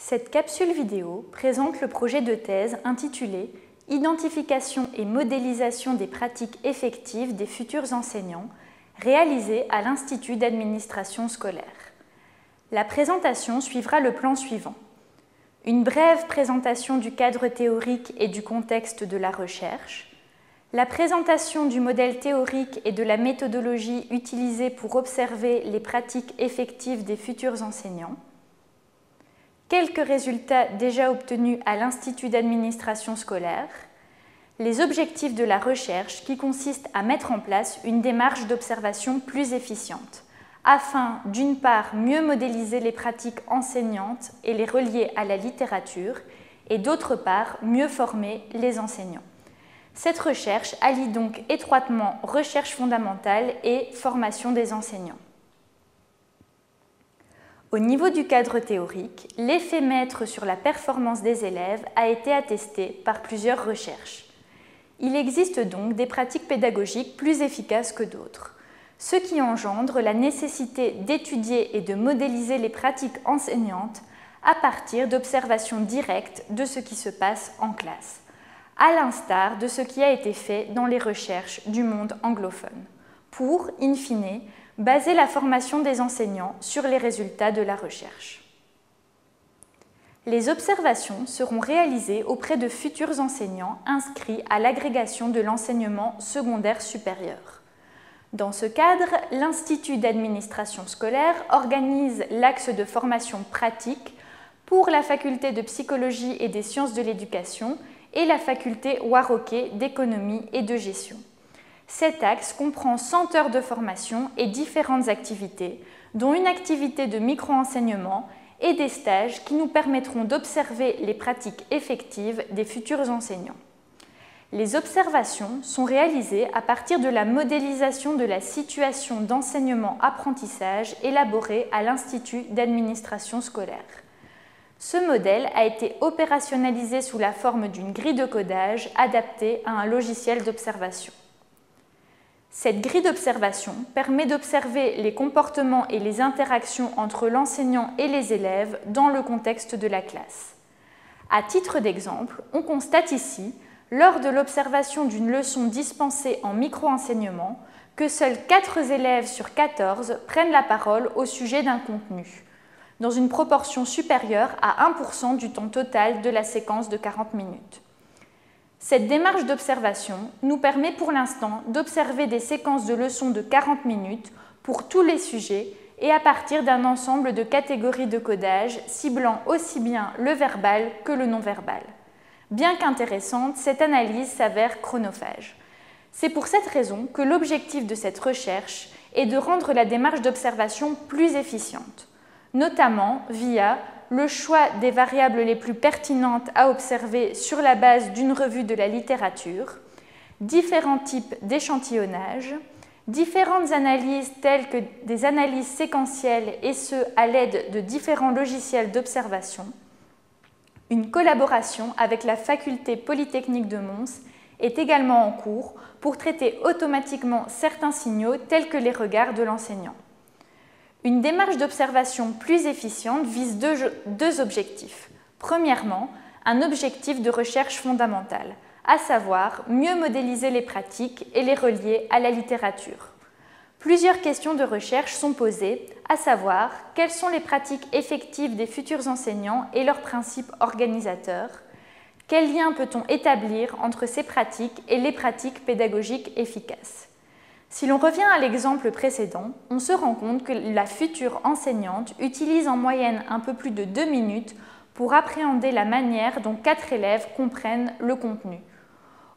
Cette capsule vidéo présente le projet de thèse intitulé « Identification et modélisation des pratiques effectives des futurs enseignants » réalisé à l'Institut d'administration scolaire. La présentation suivra le plan suivant. Une brève présentation du cadre théorique et du contexte de la recherche, la présentation du modèle théorique et de la méthodologie utilisée pour observer les pratiques effectives des futurs enseignants, quelques résultats déjà obtenus à l'Institut d'administration scolaire, les objectifs de la recherche qui consistent à mettre en place une démarche d'observation plus efficiente, afin d'une part mieux modéliser les pratiques enseignantes et les relier à la littérature, et d'autre part mieux former les enseignants. Cette recherche allie donc étroitement recherche fondamentale et formation des enseignants. Au niveau du cadre théorique, l'effet maître sur la performance des élèves a été attesté par plusieurs recherches. Il existe donc des pratiques pédagogiques plus efficaces que d'autres, ce qui engendre la nécessité d'étudier et de modéliser les pratiques enseignantes à partir d'observations directes de ce qui se passe en classe, à l'instar de ce qui a été fait dans les recherches du monde anglophone, pour, in fine, baser la formation des enseignants sur les résultats de la recherche. Les observations seront réalisées auprès de futurs enseignants inscrits à l'agrégation de l'enseignement secondaire supérieur. Dans ce cadre, l'Institut d'administration scolaire organise l'axe de formation pratique pour la faculté de psychologie et des sciences de l'éducation et la faculté Warroquet d'économie et de gestion. Cet axe comprend 100 heures de formation et différentes activités, dont une activité de micro-enseignement et des stages qui nous permettront d'observer les pratiques effectives des futurs enseignants. Les observations sont réalisées à partir de la modélisation de la situation d'enseignement-apprentissage élaborée à l'Institut d'administration scolaire. Ce modèle a été opérationnalisé sous la forme d'une grille de codage adaptée à un logiciel d'observation. Cette grille d'observation permet d'observer les comportements et les interactions entre l'enseignant et les élèves dans le contexte de la classe. À titre d'exemple, on constate ici, lors de l'observation d'une leçon dispensée en micro-enseignement, que seuls 4 élèves sur 14 prennent la parole au sujet d'un contenu, dans une proportion supérieure à 1% du temps total de la séquence de 40 minutes. Cette démarche d'observation nous permet pour l'instant d'observer des séquences de leçons de 40 minutes pour tous les sujets et à partir d'un ensemble de catégories de codage ciblant aussi bien le verbal que le non-verbal. Bien qu'intéressante, cette analyse s'avère chronophage. C'est pour cette raison que l'objectif de cette recherche est de rendre la démarche d'observation plus efficiente, notamment via le choix des variables les plus pertinentes à observer sur la base d'une revue de la littérature, différents types d'échantillonnage, différentes analyses telles que des analyses séquentielles et ce à l'aide de différents logiciels d'observation, une collaboration avec la faculté polytechnique de Mons est également en cours pour traiter automatiquement certains signaux tels que les regards de l'enseignant. Une démarche d'observation plus efficiente vise deux objectifs. Premièrement, un objectif de recherche fondamentale, à savoir mieux modéliser les pratiques et les relier à la littérature. Plusieurs questions de recherche sont posées, à savoir quelles sont les pratiques effectives des futurs enseignants et leurs principes organisateurs, quel lien peut-on établir entre ces pratiques et les pratiques pédagogiques efficaces. Si l'on revient à l'exemple précédent, on se rend compte que la future enseignante utilise en moyenne un peu plus de 2 minutes pour appréhender la manière dont 4 élèves comprennent le contenu.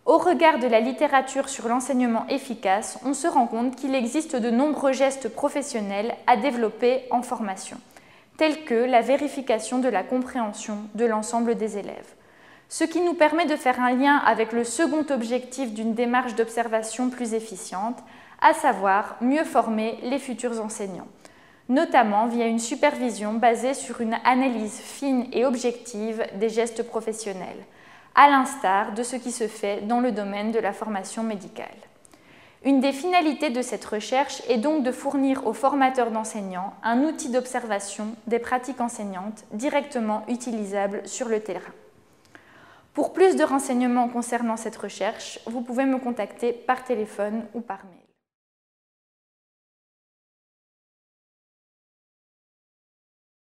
Au regard de la littérature sur l'enseignement efficace, on se rend compte qu'il existe de nombreux gestes professionnels à développer en formation, tels que la vérification de la compréhension de l'ensemble des élèves. Ce qui nous permet de faire un lien avec le second objectif d'une démarche d'observation plus efficiente, à savoir mieux former les futurs enseignants, notamment via une supervision basée sur une analyse fine et objective des gestes professionnels, à l'instar de ce qui se fait dans le domaine de la formation médicale. Une des finalités de cette recherche est donc de fournir aux formateurs d'enseignants un outil d'observation des pratiques enseignantes directement utilisable sur le terrain. Pour plus de renseignements concernant cette recherche, vous pouvez me contacter par téléphone ou par mail.